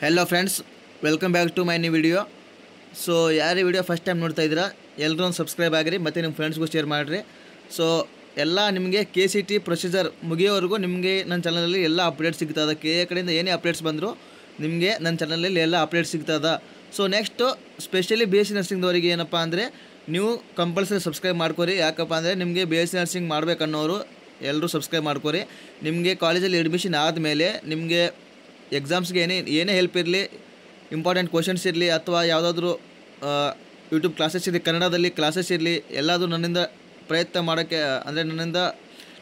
Hello friends, welcome back to my new video. So ಯಾರು video first time ನೋಡ್ತಾ ಇದ್ದೀರಾ ಎಲ್ಲರೂ ಒಂದು ಸಬ್ಸ್ಕ್ರೈಬ್ ಆಗಿರಿ ಮತ್ತು ನಿಮ್ಮ ಫ್ರೆಂಡ್ಸ್ಗೂ ಶೇರ್ ಮಾಡಿರಿ. ಸೊ ಎಲ್ಲ ನಿಮಗೆ KCT ಪ್ರೊಸೀಜರ್ ಮುಗಿಯೋವರೆಗೂ ನಿಮಗೆ ನನ್ನ ಚಾನಲಲ್ಲಿ ಎಲ್ಲ ಅಪ್ಡೇಟ್ ಸಿಗ್ತದೆ. KA ಕಡೆಯಿಂದ ಏನೇ ಅಪ್ಡೇಟ್ಸ್ ಬಂದರೂ ನಿಮಗೆ ನನ್ನ ಚಾನಲಲ್ಲಿ ಎಲ್ಲ ಅಪ್ಡೇಟ್ ಸಿಗ್ತದೆ. ಸೊ ನೆಕ್ಸ್ಟು ಸ್ಪೆಷಲಿ BSc ನರ್ಸಿಂಗ್ದವರಿಗೆ ಏನಪ್ಪ ಅಂದರೆ ನೀವು ಕಂಪಲ್ಸರಿ ಸಬ್ಸ್ಕ್ರೈಬ್ ಮಾಡ್ಕೊರಿ. ಯಾಕಪ್ಪ ಅಂದರೆ ನಿಮಗೆ BSc ನರ್ಸಿಂಗ್ ಮಾಡಬೇಕನ್ನೋರು ಎಲ್ಲರೂ ಸಬ್ಸ್ಕ್ರೈಬ್ ಮಾಡ್ಕೊರಿ. ನಿಮಗೆ ಕಾಲೇಜಲ್ಲಿ ಅಡ್ಮಿಷನ್ ಆದಮೇಲೆ ನಿಮಗೆ ಎಕ್ಸಾಮ್ಸ್ಗೆ ಏನೇ ಹೆಲ್ಪ್ ಇರಲಿ, ಇಂಪಾರ್ಟೆಂಟ್ ಕ್ವಶನ್ಸ್ ಇರಲಿ ಅಥವಾ ಯಾವುದಾದ್ರೂ ಯೂಟ್ಯೂಬ್ ಕ್ಲಾಸಸ್ ಇರಲಿ, ಕನ್ನಡದಲ್ಲಿ ಕ್ಲಾಸಸ್ ಇರಲಿ, ಎಲ್ಲದೂ ನನ್ನಿಂದ ಪ್ರಯತ್ನ ಮಾಡೋಕ್ಕೆ ಅಂದರೆ ನನ್ನಿಂದ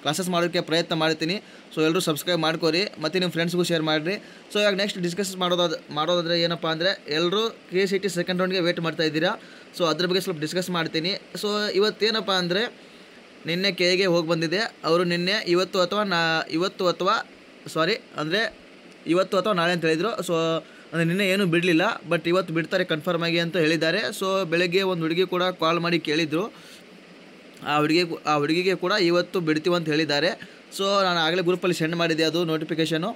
ಕ್ಲಾಸಸ್ ಮಾಡೋಕ್ಕೆ ಪ್ರಯತ್ನ ಮಾಡ್ತೀನಿ. ಸೊ ಎಲ್ಲರೂ ಸಬ್ಸ್ಕ್ರೈಬ್ ಮಾಡ್ಕೊರಿ ಮತ್ತು ನಿಮ್ಮ ಫ್ರೆಂಡ್ಸ್ಗೂ ಶೇರ್ ಮಾಡಿರಿ. ಸೊ ಇವಾಗ ನೆಕ್ಸ್ಟ್ ಡಿಸ್ಕಸ್ ಮಾಡೋದಾದರೆ ಏನಪ್ಪ ಅಂದರೆ ಎಲ್ಲರೂ KCT ಸೆಕೆಂಡ್ ರೌಂಡ್ಗೆ ವೇಟ್ ಮಾಡ್ತಾ ಇದ್ದೀರಾ. ಸೊ ಅದ್ರ ಬಗ್ಗೆ ಸ್ವಲ್ಪ ಡಿಸ್ಕಸ್ ಮಾಡ್ತೀನಿ. ಸೊ ಇವತ್ತೇನಪ್ಪ ಅಂದರೆ ನಿನ್ನೆ KAಗೆ ಹೋಗಿ ಬಂದಿದೆ. ಅವರು ನಿನ್ನೆ ಇವತ್ತು ಅಥವಾ ನಾಳೆ ಅಂತ ಹೇಳಿದರು. ಸೊ ಅಂದರೆ ನಿನ್ನೆ ಏನೂ ಬಿಡಲಿಲ್ಲ, ಬಟ್ ಇವತ್ತು ಬಿಡ್ತಾರೆ ಕನ್ಫರ್ಮ್ ಆಗಿ ಅಂತ ಹೇಳಿದ್ದಾರೆ. ಸೊ ಬೆಳಗ್ಗೆ ಒಂದು ಹುಡುಗಿ ಕೂಡ ಕಾಲ್ ಮಾಡಿ ಕೇಳಿದರು. ಆ ಹುಡುಗಿಗೆ ಕೂಡ ಇವತ್ತು ಬಿಡ್ತೀವಿ ಅಂತ ಹೇಳಿದ್ದಾರೆ. ಸೊ ನಾನು ಆಗಲೇ ಗ್ರೂಪಲ್ಲಿ ಸೆಂಡ್ ಮಾಡಿದ್ದೆ ಅದು ನೋಟಿಫಿಕೇಷನು.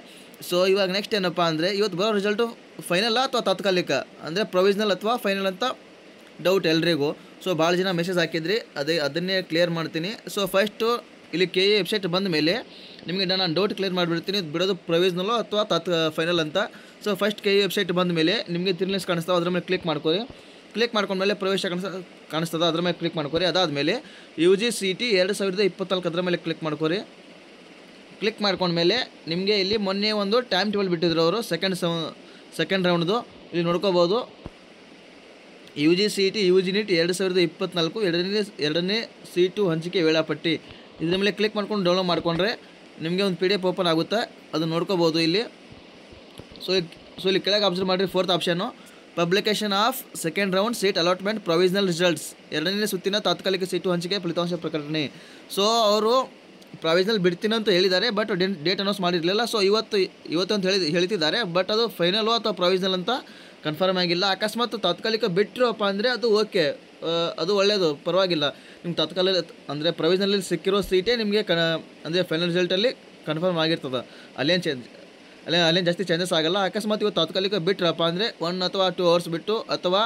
ಸೊ ಇವಾಗ ನೆಕ್ಸ್ಟ್ ಏನಪ್ಪ ಅಂದರೆ ಇವತ್ತು ಬರೋ ರಿಸಲ್ಟು ಫೈನಲ್ ಅಥವಾ ತಾತ್ಕಾಲಿಕ ಅಂದರೆ ಪ್ರೊವಿಷ್ನಲ್ ಅಥವಾ ಫೈನಲ್ ಅಂತ ಡೌಟ್ ಎಲ್ರಿಗೂ. ಸೊ ಭಾಳ ಜನ ಮೆಸೇಜ್ ಹಾಕಿದ್ರಿ, ಅದನ್ನೇ ಕ್ಲಿಯರ್ ಮಾಡ್ತೀನಿ. ಸೊ ಫಸ್ಟು ಇಲ್ಲಿ KA ವೆಬ್ಸೈಟ್ ಬಂದ ಮೇಲೆ ನಿಮಗೆ ನಾನು ಡೌಟ್ ಕ್ಲಿಯರ್ ಮಾಡಿಬಿಡ್ತೀನಿ, ಬಿಡೋದು ಪ್ರೊವಿಷ್ನಲ್ಲು ಅಥವಾ ಫೈನಲ್ ಅಂತ. ಸೊ ಫಸ್ಟ್ KA ವೆಬ್ಸೈಟ್ ಬಂದ ಮೇಲೆ ನಿಮಗೆ ತಿರ್ಲಿಸ್ ಕಾಣಿಸ್ತಾವೆ, ಅದ್ರ ಮೇಲೆ ಕ್ಲಿಕ್ ಮಾಡ್ಕೊರಿ. ಕ್ಲಿಕ್ ಮಾಡ್ಕೊಂಡ್ಮೇಲೆ ಪ್ರವೇಶ ಕಾಣಿಸ್ತದೆ, ಅದ್ರ ಮೇಲೆ ಕ್ಲಿಕ್ ಮಾಡ್ಕೊರಿ. ಅದಾದಮೇಲೆ UGCET 2024 ಅದ್ರ ಮೇಲೆ ಕ್ಲಿಕ್ ಮಾಡ್ಕೊರಿ. ಕ್ಲಿಕ್ ಮಾಡ್ಕೊಂಡ್ಮೇಲೆ ನಿಮಗೆ ಇಲ್ಲಿ ಮೊನ್ನೆ ಒಂದು ಟೈಮ್ ಟೇಬಲ್ ಬಿಟ್ಟಿದ್ರು ಅವರು ಸೆಕೆಂಡ್ ರೌಂಡ್ದು. ಇಲ್ಲಿ ನೋಡ್ಕೋಬೋದು UGCET UGNET 2024 ಎರಡನೇ ಸೀಟು ಹಂಚಿಕೆ ವೇಳಾಪಟ್ಟಿ. ಇದ್ರ ಮೇಲೆ ಕ್ಲಿಕ್ ಮಾಡ್ಕೊಂಡು ಡೌನ್ಲೋಡ್ ಮಾಡಿಕೊಂಡ್ರೆ ನಿಮಗೆ ಒಂದು PDF ಓಪನ್ ಆಗುತ್ತೆ, ಅದು ನೋಡ್ಕೋಬೋದು ಇಲ್ಲಿ. ಸೊ ಇಲ್ಲಿ ಕೆಳಗೆ ಅಬ್ಸರ್ವ್ ಮಾಡಿರಿ, fourth option publication of second round seat allotment provisional results, ಎರಡನೇ ಸುತ್ತಿನ ತಾತ್ಕಾಲಿಕ ಸೀಟು ಹಂಚಿಕೆ ಫಲಿತಾಂಶ ಪ್ರಕಟಣೆ. ಸೊ ಅವರು ಪ್ರೊವಿಷನಲ್ ಬಿಡ್ತೀನಿ ಅಂತ ಹೇಳಿದ್ದಾರೆ, ಬಟ್ ಡೇಟ್ ಅನೌನ್ಸ್ ಮಾಡಿರಲಿಲ್ಲ. ಸೊ ಇವತ್ತು ಅಂತ ಹೇಳ್ತಿದ್ದಾರೆ, ಬಟ್ ಅದು ಫೈನಲು ಅಥವಾ ಪ್ರೊವಿಷನಲ್ ಅಂತ ಕನ್ಫರ್ಮ್ ಆಗಿಲ್ಲ. ಅಕಸ್ಮಾತ್ ತಾತ್ಕಾಲಿಕ ಬಿಟ್ಟರಪ್ಪ ಅಂದರೆ ಅದು ಓಕೆ, ಅದು ಒಳ್ಳೆಯದು, ಪರವಾಗಿಲ್ಲ. ನಿಮ್ಗೆ ತಾತ್ಕಾಲಿಕ ಅಂದರೆ ಪ್ರೊವಿಷನಲ್ಲಿ ಸಿಕ್ಕಿರೋ ಸೀಟೇ ನಿಮಗೆ ಅಂದರೆ ಫೈನಲ್ ರಿಸಲ್ಟಲ್ಲಿ ಕನ್ಫರ್ಮ್ ಆಗಿರ್ತದೆ. ಅಲ್ಲೇನು ಜಾಸ್ತಿ ಚೇಂಜಸ್ ಆಗೋಲ್ಲ. ಅಕಸ್ಮಾತ್ ಇವತ್ತು ತಾತ್ಕಾಲಿಕ ಬಿಟ್ಟರಪ್ಪ ಅಂದರೆ 1 ಅಥವಾ 2 ಅವರ್ಸ್ ಬಿಟ್ಟು ಅಥವಾ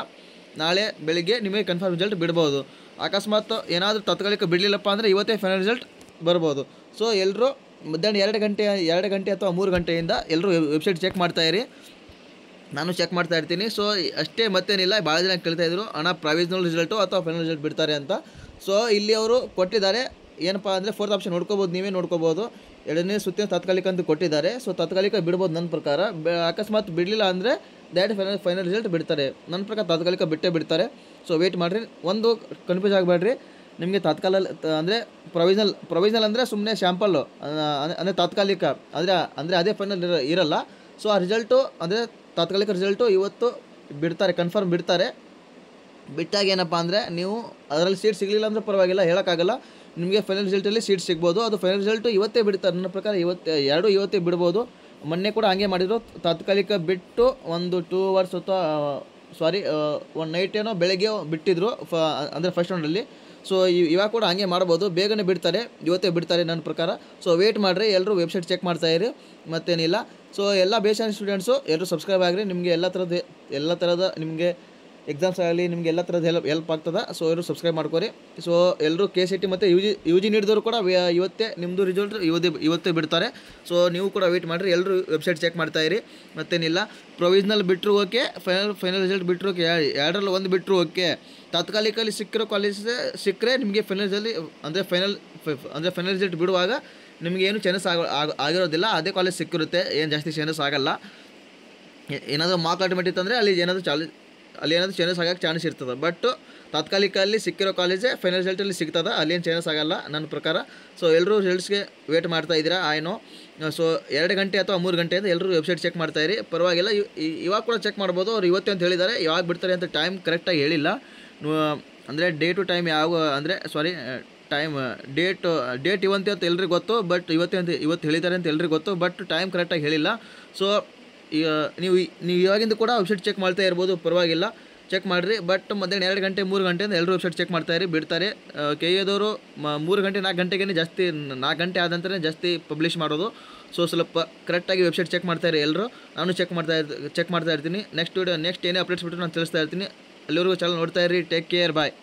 ನಾಳೆ ಬೆಳಿಗ್ಗೆ ನಿಮಗೆ ಕನ್ಫರ್ಮ್ ರಿಸಲ್ಟ್ ಬಿಡ್ಬೋದು. ಅಕಸ್ಮಾತ್ ಏನಾದರೂ ತಾತ್ಕಾಲಿಕ ಬಿಡಲಿಲ್ಲಪ್ಪ ಅಂದರೆ ಇವತ್ತೇ ಫೈನಲ್ ರಿಸಲ್ಟ್ ಬರ್ಬೋದು. ಸೊ ಎಲ್ಲರೂ ಮಧ್ಯಾಹ್ನ 2 ಗಂಟೆ ಅಥವಾ 3 ಗಂಟೆಯಿಂದ ಎಲ್ಲರೂ ವೆಬ್ಸೈಟ್ ಚೆಕ್ ಮಾಡ್ತಾಯಿರಿ, ನಾನು ಚೆಕ್ ಮಾಡ್ತಾ ಇರ್ತೀನಿ. ಸೊ ಅಷ್ಟೇ, ಮತ್ತೇನಿಲ್ಲ. ಭಾಳ ಜನ ಕೇಳ್ತಾಯಿದ್ರು ಅಣ್ಣ ಪ್ರೊವಿಷನಲ್ ರಿಸಲ್ಟು ಅಥವಾ ಫೈನಲ್ ರಿಸಲ್ಟ್ ಬಿಡ್ತಾರೆ ಅಂತ. ಸೊ ಇಲ್ಲಿ ಅವರು ಕೊಟ್ಟಿದ್ದಾರೆ ಏನಪ್ಪ ಅಂದರೆ ಫೋರ್ತ್ ಆಪ್ಷನ್ ನೋಡ್ಕೋಬೋದು, ನೀವೇ ನೋಡ್ಕೋಬೋದು, ಎರಡನೇ ಸುತ್ತಿನ ತಾತ್ಕಾಲಿಕ ಅಂತ ಕೊಟ್ಟಿದ್ದಾರೆ. ಸೊ ತಾತ್ಕಾಲಿಕ ಬಿಡ್ಬೋದು ನನ್ನ ಪ್ರಕಾರ. ಅಕಸ್ಮಾತ್ ಬಿಡಲಿಲ್ಲ ಅಂದರೆ ಡೈರೆಕ್ಟ್ ಫೈನಲ್ ರಿಸಲ್ಟ್ ಬಿಡ್ತಾರೆ. ನನ್ನ ಪ್ರಕಾರ ತಾತ್ಕಾಲಿಕ ಬಿಟ್ಟೇ ಬಿಡ್ತಾರೆ. ಸೊ ವೆಯ್ಟ್ ಮಾಡಿರಿ, ಒಂದು ಕನ್ಫ್ಯೂಸ್ ಆಗಬೇಡ್ರಿ. ನಿಮಗೆ ಅಂದರೆ ಪ್ರೊವಿಷನಲ್ ಅಂದರೆ ಸುಮ್ಮನೆ ಸ್ಯಾಂಪಲ್ಲು, ಅಂದರೆ ತಾತ್ಕಾಲಿಕ ಅಂದರೆ ಅದೇ ಫೈನಲ್ ಇರಲ್ಲ. ಸೊ ಆ ರಿಸಲ್ಟು ಅಂದರೆ ತಾತ್ಕಾಲಿಕ ರಿಸಲ್ಟು ಇವತ್ತು ಬಿಡ್ತಾರೆ, ಕನ್ಫರ್ಮ್ ಬಿಡ್ತಾರೆ. ಬಿಟ್ಟಾಗ ಏನಪ್ಪ ಅಂದರೆ ನೀವು ಅದರಲ್ಲಿ ಸೀಟ್ ಸಿಗಲಿಲ್ಲ ಅಂದರೆ ಪರವಾಗಿಲ್ಲ, ಹೇಳೋಕ್ಕಾಗಲ್ಲ. ನಿಮಗೆ ಫೈನಲ್ ರಿಸಲ್ಟಲ್ಲಿ ಸೀಟ್ ಸಿಗ್ಬೋದು. ಅದು ಫೈನಲ್ ರಿಸಲ್ಟು ಇವತ್ತೇ ಬಿಡ್ತಾರೆ ನನ್ನ ಪ್ರಕಾರ. ಇವತ್ತೇ ಬಿಡ್ಬೋದು. ಮೊನ್ನೆ ಕೂಡ ಹಾಗೆ ಮಾಡಿದ್ರು, ತಾತ್ಕಾಲಿಕ ಬಿಟ್ಟು ಒಂದು 2 ಅವರ್ಸ್ ಅಥವಾ ಒಂದು ನೈಟ್ ಏನೋ ಬೆಳಗ್ಗೆ ಬಿಟ್ಟಿದ್ರು ಅಂದರೆ ಫಸ್ಟ್ ರೌಂಡಲ್ಲಿ. ಸೊ ಇವಾಗ ಕೂಡ ಹಾಗೆ ಮಾಡ್ಬೋದು, ಬೇಗನೆ ಬಿಡ್ತಾರೆ, ಇವತ್ತೇ ಬಿಡ್ತಾರೆ ನನ್ನ ಪ್ರಕಾರ. ಸೊ ವೆಯ್ಟ್ ಮಾಡಿರಿ, ಎಲ್ಲರೂ ವೆಬ್ಸೈಟ್ ಚೆಕ್ ಮಾಡ್ತಾಯಿರಿ, ಮತ್ತೇನಿಲ್ಲ. ಸೊ ಎಲ್ಲ BSc ಸ್ಟೂಡೆಂಟ್ಸು ಎಲ್ಲರೂ ಸಬ್ಸ್ಕ್ರೈಬ್ ಆಗಿರಿ. ನಿಮಗೆ ಎಲ್ಲ ಥರದ ನಿಮಗೆ ಎಕ್ಸಾಮ್ಸ್ ಆಗಲಿ ನಿಮಗೆ ಎಲ್ಲ ಥರದ ಹೆಲ್ಪ್ ಆಗ್ತದೆ. ಸೊ ಎಲ್ಲರೂ ಸಬ್ಸ್ಕ್ರೈಬ್ ಮಾಡ್ಕೊರಿ. ಸೊ ಎಲ್ಲರೂ KCT ಮತ್ತು UG ನೀಡಿದವರು ಕೂಡ ಇವತ್ತೇ ನಿಮ್ಮದು ರಿಸಲ್ಟ್ ಇವತ್ತೇ ಬಿಡ್ತಾರೆ. ಸೊ ನೀವು ಕೂಡ ವೆಯ್ಟ್ ಮಾಡಿರಿ, ಎಲ್ಲರೂ ವೆಬ್ಸೈಟ್ ಚೆಕ್ ಮಾಡ್ತಾಯಿರಿ, ಮತ್ತೇನಿಲ್ಲ. ಪ್ರೊವಿಷನಲ್ ಬಿಟ್ಟರು ಓಕೆ, ಫೈನಲ್ ರಿಸಲ್ಟ್ ಬಿಟ್ಟರು ಓಕೆ, ಎರಡರಲ್ಲಿ ಒಂದು ಬಿಟ್ಟರು ಓಕೆ. ತಾತ್ಕಾಲಿಕಲ್ಲಿ ಸಿಕ್ಕಿರೋ ಕಾಲೇಜ್ ಸಿಕ್ಕರೆ ನಿಮಗೆ ಫೈನಲ್ಸಲ್ಲಿ ಅಂದರೆ ಫೈನಲ್ ರಿಸಲ್ಟ್ ಬಿಡುವಾಗ ನಿಮಗೆ ಏನು ಚೇಂಜಸ್ ಆಗಿರೋದಿಲ್ಲ, ಅದೇ ಕಾಲೇಜ್ ಸಿಕ್ಕಿರುತ್ತೆ, ಏನು ಜಾಸ್ತಿ ಚೇಂಜಸ್ ಆಗೋಲ್ಲ. ಏನಾದರೂ ಮಾರ್ಕ್ ಅಲ್ಟಿಮೇಟ್ ಇತ್ತಂದರೆ ಅಲ್ಲಿ ಏನಾದರೂ ಚೇಂಜಸ್ ಆಗೋಕ್ಕೆ ಚಾನ್ಸ್ ಇರ್ತದೆ. ಬಟ್ ತಾತ್ಕಾಲಿಕಲ್ಲಿ ಸಿಕ್ಕಿರೋ ಕಾಲೇಜೇ ಫೈನಲ್ ರಿಸಲ್ಟಲ್ಲಿ ಸಿಗ್ತದೆ, ಅಲ್ಲೇನು ಚೇಂಜಸ್ ಆಗೋಲ್ಲ ನನ್ನ ಪ್ರಕಾರ. ಸೊ ಎಲ್ಲರೂ ರಿಸಲ್ಟ್ಸ್ಗೆ ವೇಟ್ ಮಾಡ್ತಾ ಇದ್ದೀರಾ ಆಯ್ನೋ. ಸೊ 2 ಗಂಟೆ ಅಥವಾ 3 ಗಂಟೆಯಿಂದ ಎಲ್ಲರೂ ವೆಬ್ಸೈಟ್ ಚೆಕ್ ಮಾಡ್ತಾಯಿರಿ, ಪರವಾಗಿಲ್ಲ. ಇವಾಗ ಕೂಡ ಚೆಕ್ ಮಾಡ್ಬೋದು. ಅವ್ರು ಇವತ್ತೇ ಅಂತ ಹೇಳಿದ್ದಾರೆ, ಯಾವಾಗ ಬಿಡ್ತಾರೆ ಅಂತ ಟೈಮ್ ಕರೆಕ್ಟಾಗಿ ಹೇಳಿಲ್ಲ. ಅಂದರೆ ಟೈಮ್ ಡೇಟ್ ಇವತ್ತೇ ಅಂತ ಎಲ್ರಿಗೂ ಗೊತ್ತು, ಬಟ್ ಇವತ್ತು ಹೇಳಿದ್ದಾರೆ ಅಂತ ಎಲ್ರಿಗೂ ಗೊತ್ತು, ಬಟ್ ಟೈಮ್ ಕರೆಕ್ಟಾಗಿ ಹೇಳಿಲ್ಲ. ಸೊ ನೀವು ಇವಾಗಿಂದ ಕೂಡ ವೆಬ್ಸೈಟ್ ಚೆಕ್ ಮಾಡ್ತಾ ಇರ್ಬೋದು, ಪರವಾಗಿಲ್ಲ. ಚೆಕ್ ಮಾಡಿರಿ. ಬಟ್ ಮಧ್ಯಾಹ್ನ 2 ಗಂಟೆ 3 ಗಂಟೆಯಿಂದ ಎಲ್ಲರೂ ವೆಬ್ಸೈಟ್ ಚೆಕ್ ಮಾಡ್ತಾಯಿರಿ, ಬಿಡ್ತಾರೆ. ಕೆ ಎದವರು 3 ಗಂಟೆ 4 ಗಂಟೆಗೇ ಜಾಸ್ತಿ, 4 ಗಂಟೆ ಆದ ನಂತರ ಜಾಸ್ತಿ ಪಬ್ಲಿಷ್ ಮಾಡೋದು. ಸೊ ಸ್ವಲ್ಪ ಕರೆಕ್ಟಾಗಿ ವೆಬ್ಸೈಟ್ ಚೆಕ್ ಮಾಡ್ತಾಯಿರಿ ಎಲ್ಲರೂ. ನಾನು ಚೆಕ್ ಮಾಡ್ತಾ ಇರ್ತೀನಿ. ನೆಕ್ಸ್ಟ್ ಏನೇ ಅಪ್ಡೇಟ್ಸ್ ಬಿಟ್ಟು ನಾನು ತಿಳಿಸ್ತಾ ಇರ್ತೀನಿ. ಅಲ್ಲಿವರೆಗೂ ಚಾನಲ್ ನೋಡ್ತಾ ಇರಿ. ಟೇಕ್ ಕೇರ್, ಬಾಯ್.